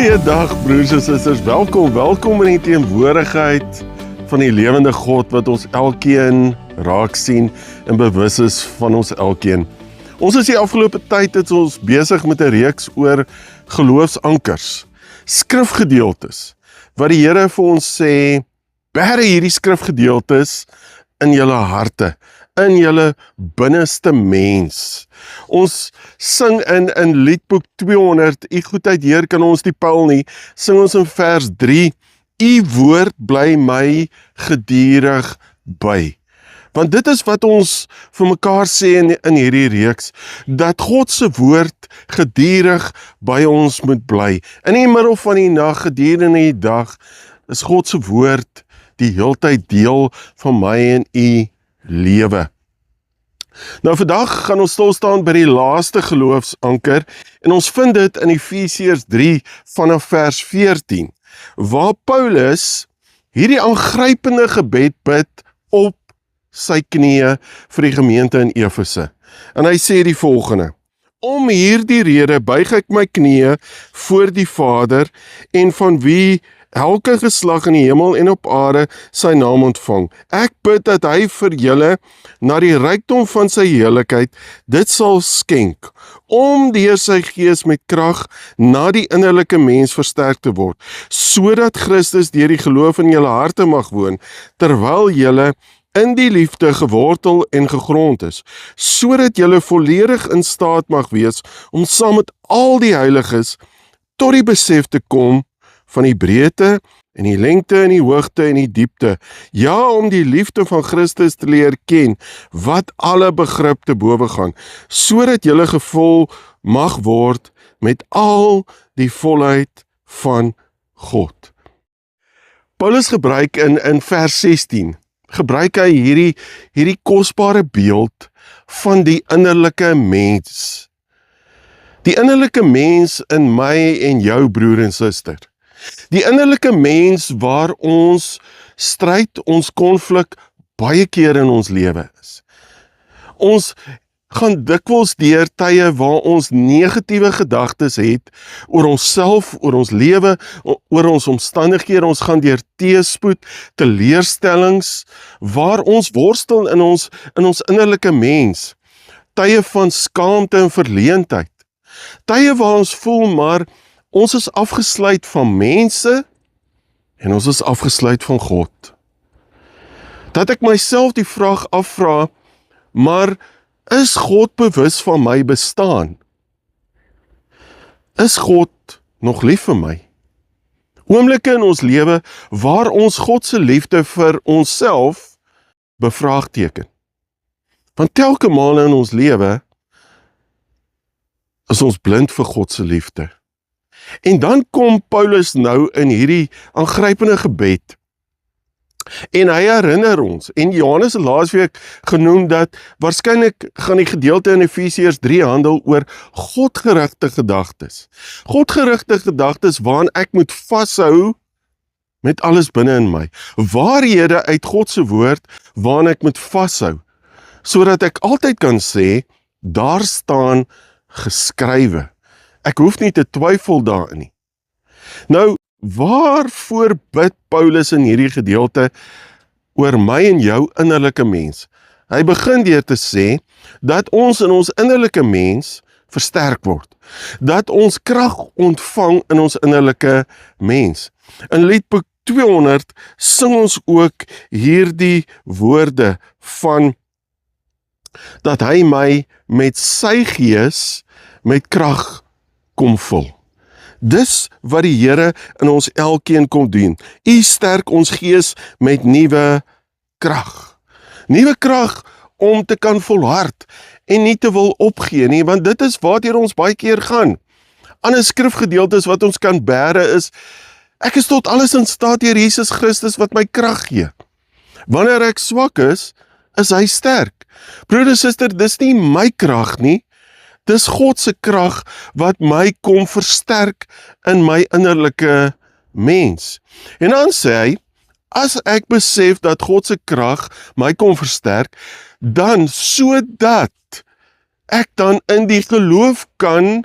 Goeiedag broers en susters, welkom in die teenwoordigheid van die lewende God wat ons elkeen raak sien en bewus is van ons elkeen. Ons is die afgelope tyd het ons besig met 'n reeks oor geloofsankers, skrifgedeeltes, wat die Here vir ons sê, bære hierdie skrifgedeeltes in julle harte, in julle binneste mens. Ons sing in liedboek 200, U goedheid Heer kan ons nie pyl nie, sing ons in vers 3, U woord bly my gedurig by. Want dit is wat ons vir mekaar sê in hierdie reeks, dat God se woord gedurig by ons moet bly. In die middel van die nag, gedurende die dag, is God se woord die heeltyd deel van my en u lewe. Nou vandag gaan ons stil staan by die laaste geloofsanker en ons vind dit in Efesiërs 3 vanaf vers 14, waar Paulus hierdie aangrypende gebed bid op sy knieë vir die gemeente in Efese. En hy sê die volgende: Om hierdie rede buig ek my knieë voor die Vader en van wie elke geslag in die hemel en op aarde sy naam ontvang. Ek bid dat hy vir julle na die rykdom van sy heerlikheid dit sal skenk, om deur sy gees met krag na die innerlike mens versterk te word, sodat Christus deur die geloof in julle harte mag woon, terwyl julle in die liefde gewortel en gegrond is, sodat julle volledig in staat mag wees om saam met al die heiliges tot die besef te kom van die breedte en die lengte en die hoogte en die diepte, ja, om die liefde van Christus te leer ken, wat alle begrip te bowe gaan, sodat julle gevul mag word met al die volheid van God. Paulus gebruik in vers 16, gebruik hy hierdie kosbare beeld van die innerlike mens. Die innerlike mens in my en jou broer en suster. Die innerlike mens waar ons stryd, ons konflik baie keer in ons lewe is. Ons gaan dikwels deur tye waar ons negatiewe gedagtes het oor onsself, oor ons lewe, oor ons omstandighede. Ons gaan deur teëspoed, teleurstellings, waar ons worstel in ons innerlike mens. Tye van skaamte en verleentheid. Tye waar ons voel maar ons is afgesluit van mense en ons is afgesluit van God. Dat ek myself die vraag afvra, maar is God bewus van my bestaan? Is God nog lief vir my? Oomblikke in ons lewe waar ons God se liefde vir onsself bevraagteken. Want telke male in ons lewe is ons blind vir God se liefde. En dan kom Paulus nou in hierdie aangrypende gebed en hy herinner ons, en Johannes het laasweek genoem dat waarskynlik gaan die gedeelte in Efesiërs 3 handel oor godgerigte gedagtes. Godgerigte gedagtes waarin ek moet vashou met alles binne in my. Waarhede uit God se woord waarin ek moet vashou, sodat ek altyd kan sê, daar staan geskrywe. Ek hoef nie te twyfel daarin nie. Nou, waarvoor bid Paulus in hierdie gedeelte oor my en jou innerlike mens? Hy begin deur te sê, dat ons in ons innerlike mens versterk word. Dat ons krag ontvang in ons innerlike mens. In liedboek 200 sing ons ook hierdie woorde van, dat hy my met sy gees met krag kom vul. Dis wat die Here in ons elkeen kom doen. U sterk ons gees met nuwe krag. Nuwe krag om te kan volhard en nie te wil opgee nie, want dit is waartoe ons baie keer gaan. Ander skrifgedeeltes wat ons kan bære is, ek is tot alles in staat deur Jesus Christus wat my krag gee. Wanneer ek swak is hy sterk. Broeder, suster, dis nie my krag nie, dis God se krag wat my kom versterk in my innerlike mens. En dan sê hy, as ek besef dat God se krag my kom versterk, dan sodat ek dan in die geloof kan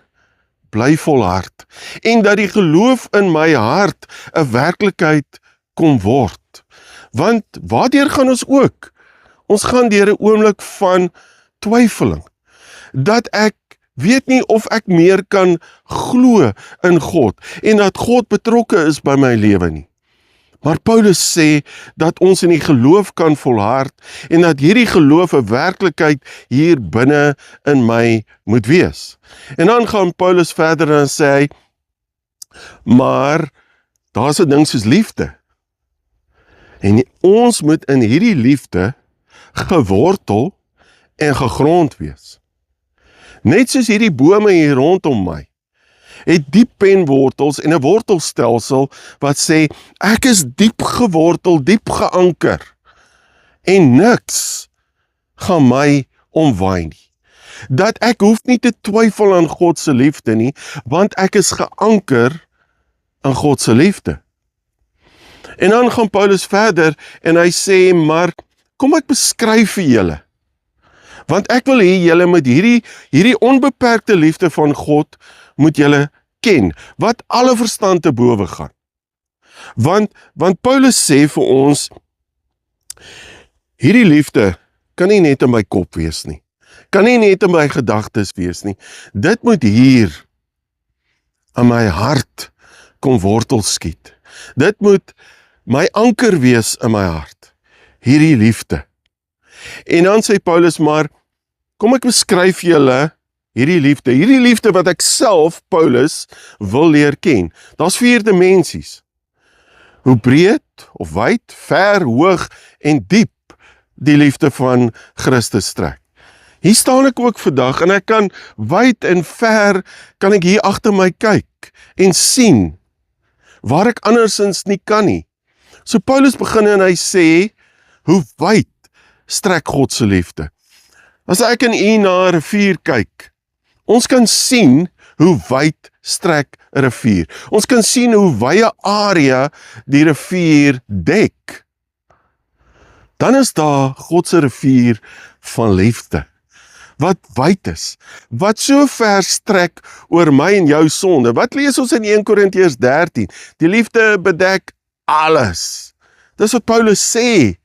bly volhard en dat die geloof in my hart 'n werklikheid kom word. Want waardeur gaan ons ook? Ons gaan deur 'n oomblik van twyfeling, dat ek weet nie of ek meer kan glo in God en dat God betrokke is by my lewe nie. Maar Paulus sê dat ons in die geloof kan volhard en dat hierdie geloof 'n werklikheid hier binne in my moet wees. En dan gaan Paulus verder en sê hy, maar daar's 'n ding soos liefde. En ons moet in hierdie liefde gewortel en gegrond wees. Net soos hierdie bome hier rondom my, het diep penwortels en 'n wortelstelsel wat sê, ek is diep gewortel, diep geanker, en niks gaan my omwaai nie. Dat ek hoef nie te twyfel aan God se liefde nie, want ek is geanker in God se liefde. En dan gaan Paulus verder en hy sê, maar kom ek beskryf vir julle, want ek wil hê julle met hierdie onbeperkte liefde van God moet julle ken, wat alle verstand te bowe gaan. Want Paulus sê vir ons, hierdie liefde kan nie net in my kop wees nie, kan nie net in my gedagtes wees nie, dit moet hier in my hart kom wortel skiet. Dit moet my anker wees in my hart, hierdie liefde. En dan sê Paulus, maar kom ek beskryf julle hierdie liefde wat ek self, Paulus, wil leer ken. Daar's 4 dimensies. Hoe breed of wyd, ver, hoog en diep die liefde van Christus strek. Hier staan ek ook vandag en ek kan wyd en ver, kan ek hier agter my kyk en sien waar ek andersins nie kan nie. So Paulus begin en hy sê, hoe wyd strek God se liefde. As ek en u na 'n rivier kyk, ons kan sien hoe wyd strek 'n rivier. Ons kan sien hoe wye area die rivier dek. Dan is daar God se rivier van liefde, wat wyd is, wat so ver strek oor my en jou sonde. Wat lees ons in 1 Korintiërs 13? Die liefde bedek alles. Dis wat Paulus sê.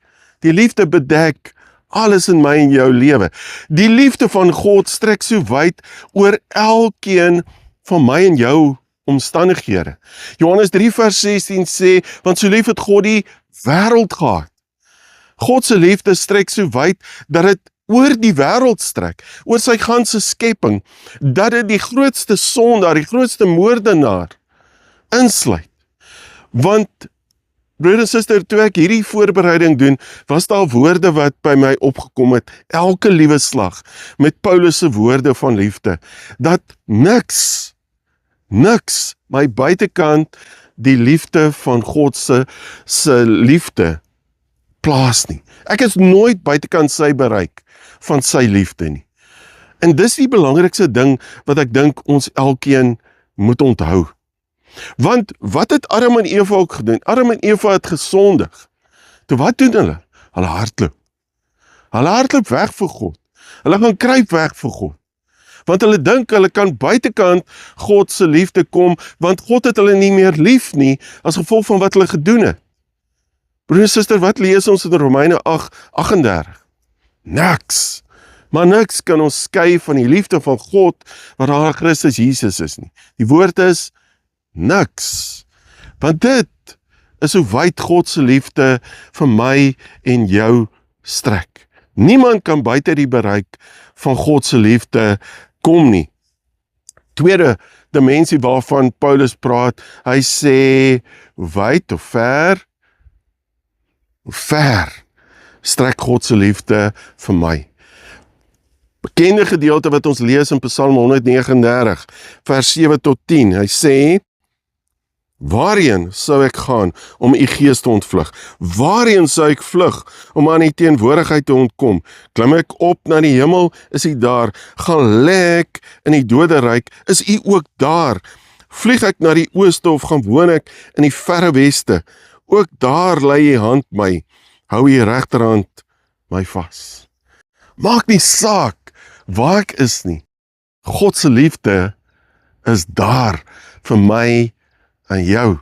Die liefde bedek alles in my en jou lewe. Die liefde van God strek so wyd oor elkeen van my en jou omstandighede. Johannes 3 vers 16 sê, want so lief het God die wêreld gehad. God se liefde strek so wyd dat dit oor die wêreld strek, oor sy ganse skepping, dat dit die grootste sondaar, die grootste moordenaar insluit. Want broer en suster, toe ek hierdie voorbereiding doen, was daar woorde wat by my opgekom het, elke liewe slag, met Paulus se woorde van liefde, dat niks my buitekant die liefde van God se liefde plaas nie. Ek is nooit buitekant sy bereik van sy liefde nie. En dis die belangrikste ding wat ek dink ons elkeen moet onthou. Want wat het Adam en Eva ook gedoen? Adam en Eva het gesondig. Toe wat doen hulle? Hulle hardloop. Hulle hardloop weg vir God. Hulle gaan kruip weg vir God. Want hulle dink hulle kan buitekant God se liefde kom, want God het hulle nie meer lief nie, as gevolg van wat hulle gedoen het. Broer en suster, wat lees ons in Romeine 8:38? Niks. Maar niks kan ons skei van die liefde van God wat daar in Christus Jesus is nie. Die woord is niks. Want dit is hoe wyd God se liefde vir my en jou strek. Niemand kan buite die bereik van God se liefde kom nie. Tweede dimensie waarvan Paulus praat, hy sê, wyd of ver strek God se liefde vir my. Bekende gedeelte wat ons lees in Psalm 139, vers 7 tot 10, hy sê, waarheen sou ek gaan om u gees te ontvlug? Waarheen sou ek vlug om aan die teenwoordigheid te ontkom? Klim ek op na die hemel, is u daar? Gaan lê ek in die doderyk, is u ook daar? Vlieg ek na die ooste of gaan woon ek in die verre weste? Ook daar lei u hand my, hou u regterhand my vas. Maak nie saak waar ek is nie. God se liefde is daar vir my en jou.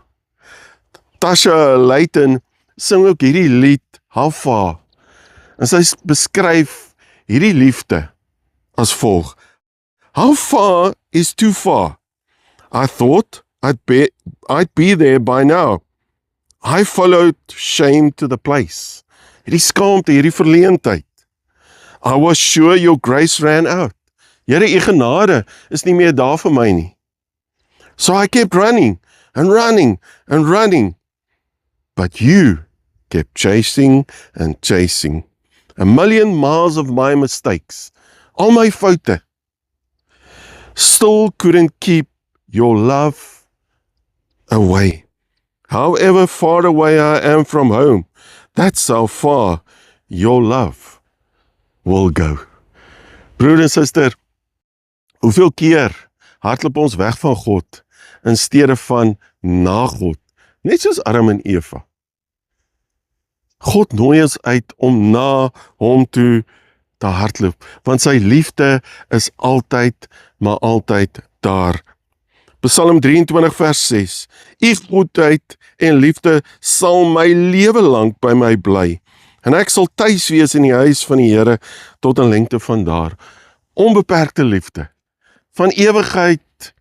Tasha Leighton sing ook hierdie lied, How Far, en sy beskryf hierdie liefde as volg. How far is too far? I thought I'd be there by now. I followed shame to the place. Hierdie skaamte, hierdie verleentheid. I was sure your grace ran out. Here, u genade is nie meer daar vir my nie. So I kept running and running and running. But you kept chasing and chasing. A million miles of my mistakes, all my foute, still couldn't keep your love away. However far away I am from home, that's how far your love will go. Broer en suster, hoeveel keer hardloop ons weg van God in steede van na God, net soos Adam en Eva. God nooi ons uit om na hom toe te hardloop, want sy liefde is altyd, maar altyd daar. Psalm 23 vers 6, U goedheid en liefde sal my lewe lank by my bly, en ek sal tuis wees in die huis van die Here tot 'n lengte van daar. Onbeperkte liefde, van ewigheid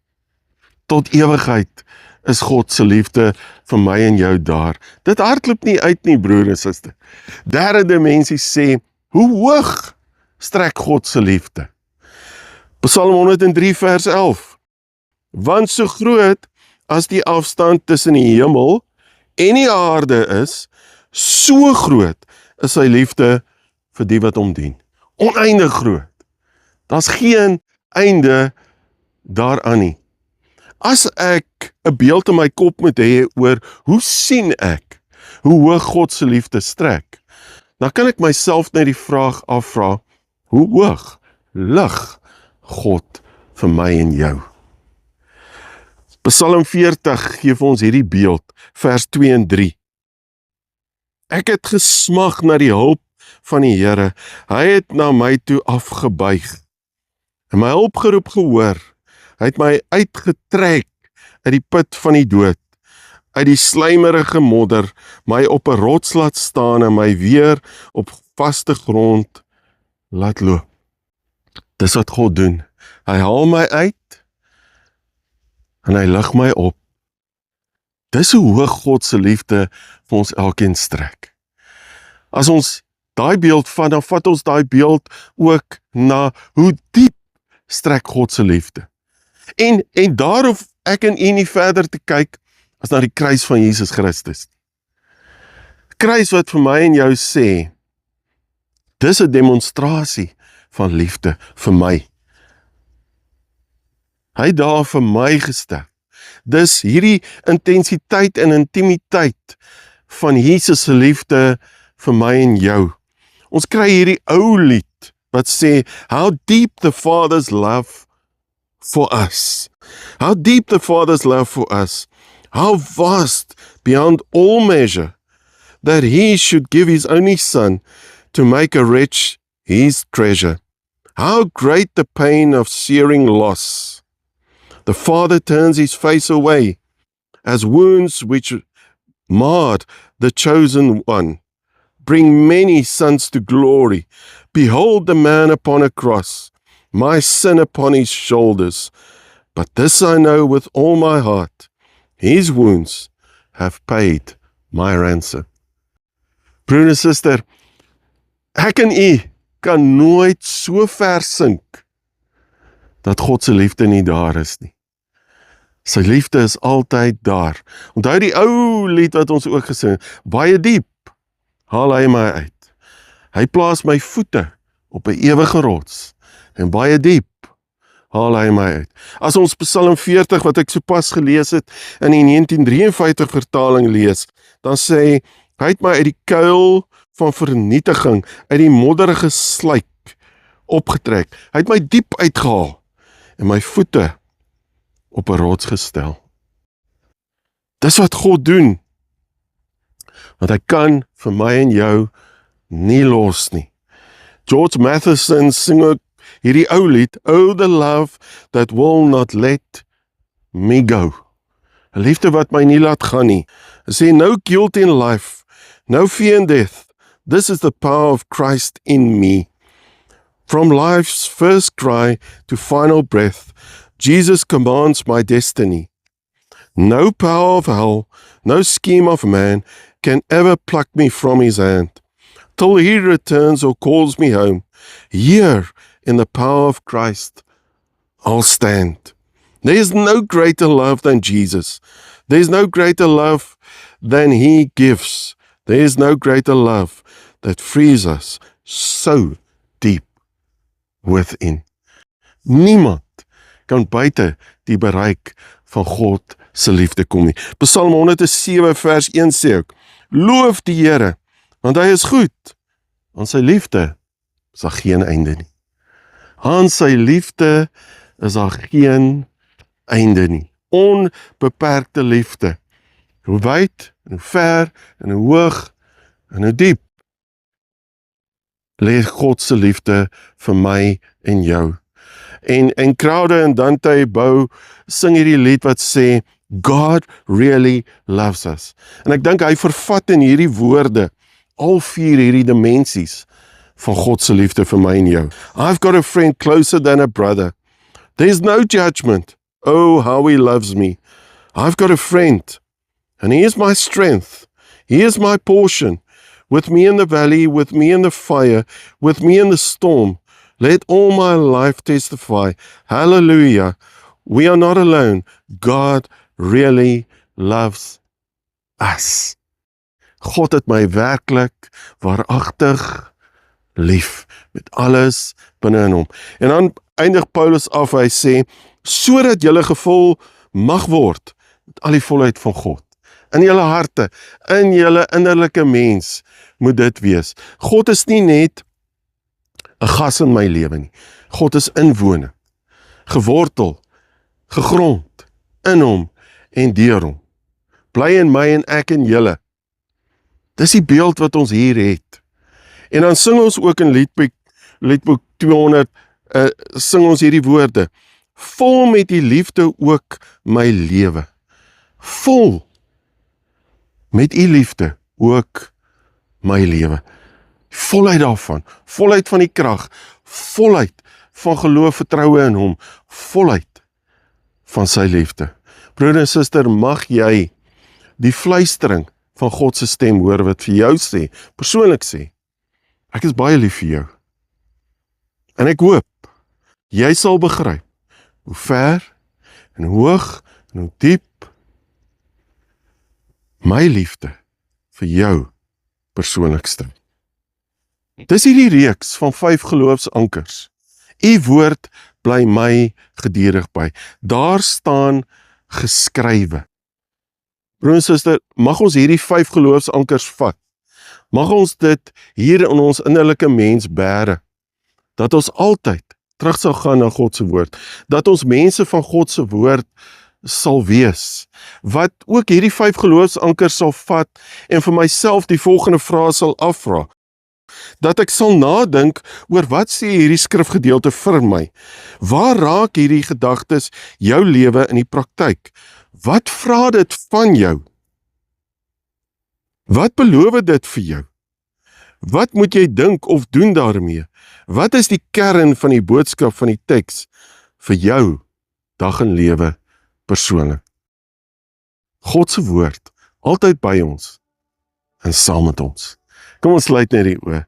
tot ewigheid is God se liefde vir my en jou daar. Dit hardloop nie uit nie, broer en suster. Derde dimensie sê, hoe hoog strek God se liefde? Psalm 103 vers 11. Want so groot as die afstand tussen die hemel en die aarde is, so groot is sy liefde vir die wat hom dien. Oneindig groot. Daar's geen einde daaraan nie. As ek 'n beeld in my kop moet hê oor hoe sien ek, hoe hoog God se liefde strek, dan kan ek myself net die vraag afvra, hoe hoog lig God vir my en jou? Psalm 40 gee vir ons hierdie beeld, vers 2 en 3. Ek het gesmag na die hulp van die Here, hy het na my toe afgebuig, en my hulpgeroep gehoor. Hy het my uitgetrek uit die put van die dood, uit die slijmerige modder, my op 'n rots laat staan en my weer op vaste grond laat loop. Dis wat God doen. Hy haal my uit en hy lig my op. Dis hoe hoog God se liefde vir ons elkeen strek. As ons daai beeld vat, dan vat ons daai beeld ook na hoe diep strek God se liefde. En daar hoef ek en u nie verder te kyk as na die kruis van Jesus Christus. Kruis wat vir my en jou sê, dis 'n demonstrasie van liefde vir my. Hy het daar vir my gesterf. Dis hierdie intensiteit en intimiteit van Jesus se liefde vir my en jou. Ons kry hierdie ou lied wat sê, how deep the Father's love for us. How deep the Father's love for us. How vast beyond all measure that he should give his only Son to make a wretch his treasure. How great the pain of searing loss. The Father turns his face away as wounds which marred the chosen one bring many sons to glory. Behold the man upon a cross, my sin upon his shoulders. But this I know with all my heart, his wounds have paid my ransom. Broer en suster, ek en u kan nooit so ver sink dat God se liefde nie daar is nie. Sy liefde is altyd daar. Onthou die ou lied wat ons ook gesing, baie diep haal hy my uit. Hy plaas my voete op 'n ewige rots en baie diep haal hy my uit. As ons Psalm 40 wat ek sopas gelees het in die 1953 vertaling lees, dan sê hy het my uit die kuil van vernietiging, uit die modderige sluik opgetrek. Hy het my diep uitgehaal en my voete op 'n rots gestel. Dis wat God doen. Want hy kan vir my en jou nie los nie. George Matheson sing ook hierdie ou lied, Oh the love that will not let me go. 'n Liefde wat my nie laat gaan nie. Hy sê, no guilt in life, no fear in death. This is the power of Christ in me. From life's first cry to final breath, Jesus commands my destiny. No power of hell, no scheme of man can ever pluck me from his hand. Till he returns or calls me home, here in the power of Christ, I'll stand. There is no greater love than Jesus. There is no greater love than he gives. There is no greater love that frees us so deep within. Niemand kan buite die bereik van God se liefde kom nie. Psalm 107 vers 1 sê ook, loof die Here, want hy is goed. Aan sy liefde is daar geen einde nie. Aan sy liefde is daar geen einde nie. Onbeperkte liefde. Hoe wyd, en hoe ver, en hoe hoog, en hoe diep lê God se liefde vir my en jou. En Crowder en Dante Bowe sing hierdie lied wat sê, God really loves us. En ek dink hy vervat in hierdie woorde al 4 hierdie dimensies van God se liefde vir my en jou. I've got a friend closer than a brother. There's no judgment. Oh, how he loves me. I've got a friend, and he is my strength. He is my portion. With me in the valley, with me in the fire, with me in the storm. Let all my life testify. Hallelujah. We are not alone. God really loves us. God het my werklik, waaragtig lief, met alles binne in hom. En dan eindig Paulus af, hy sê, sodat julle gevul mag word, met al die volheid van God. In julle harte, in julle innerlike mens, moet dit wees. God is nie net 'n gas in my lewe nie. God is inwonend, gewortel, gegrond, in hom en deur hom. Bly in my en ek in julle. Dis die beeld wat ons hier het. En dan sing ons ook in liedboek 200, sing ons hierdie woorde, vol met die liefde ook my lewe. Vol met die liefde ook my lewe. Volheid daarvan, volheid van die krag, volheid van geloof, vertroue in hom, volheid van sy liefde. Broeder en suster, mag jy die fluistering van God se stem hoor wat vir jou sê, persoonlik sê, ek is baie lief vir jou. En ek hoop, jy sal begryp, hoe ver, en hoog, en hoe diep, my liefde vir jou persoonlik strek. Dis hierdie reeks van 5 geloofsankers. U woord bly my gedurig by. Daar staan geskrywe. Broer en suster, mag ons hierdie 5 geloofsankers vat. Mag ons dit hier in ons innerlike mens bære. Dat ons altyd terug sal gaan na God se woord. Dat ons mense van God se woord sal wees. Wat ook hierdie 5 geloofsankers sal vat en vir myself die volgende vraag sal afvra. Dat ek sal nadink oor wat sê hierdie skrifgedeelte vir my. Waar raak hierdie gedagtes jou lewe in die praktyk? Wat vra dit van jou? Wat beloof dit vir jou? Wat moet jy dink of doen daarmee? Wat is die kern van die boodskap van die teks vir jou dag en lewe persoonlik? God se woord, altyd by ons en saam met ons. Kom ons sluit net die oë.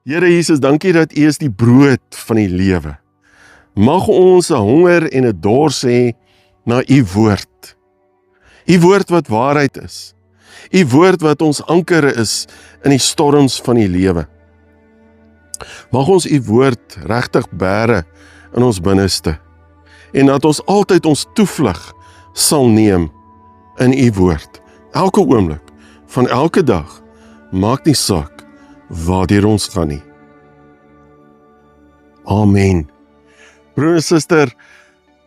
Here Jesus, dankie dat U is die brood van die lewe. Mag ons 'n honger en 'n dors hê na U woord. U woord wat waarheid is. U woord wat ons anker is in die storms van die lewe. Mag ons U woord regtig bære in ons binneste en dat ons altyd ons toevlug sal neem in U woord. Elke oomblik van elke dag, maak nie saak waardeur ons gaan nie. Amen. Broer en suster,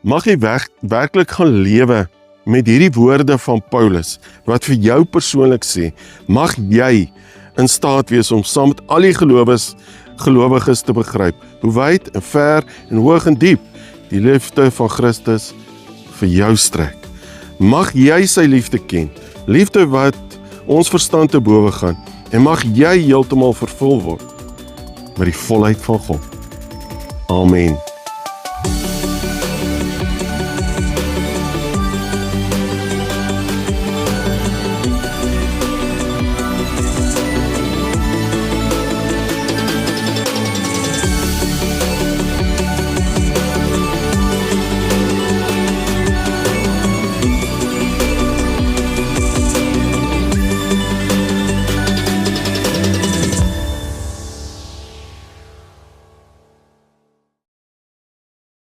mag jy werklik gaan lewe met hierdie woorde van Paulus, wat vir jou persoonlik sê, mag jy in staat wees om saam met al die gelowiges te begryp, hoe wyd en ver en hoog en diep die liefde van Christus vir jou strek. Mag jy sy liefde ken, liefde wat ons verstand te bowe gaan, en mag jy heeltemal vervul word met die volheid van God. Amen.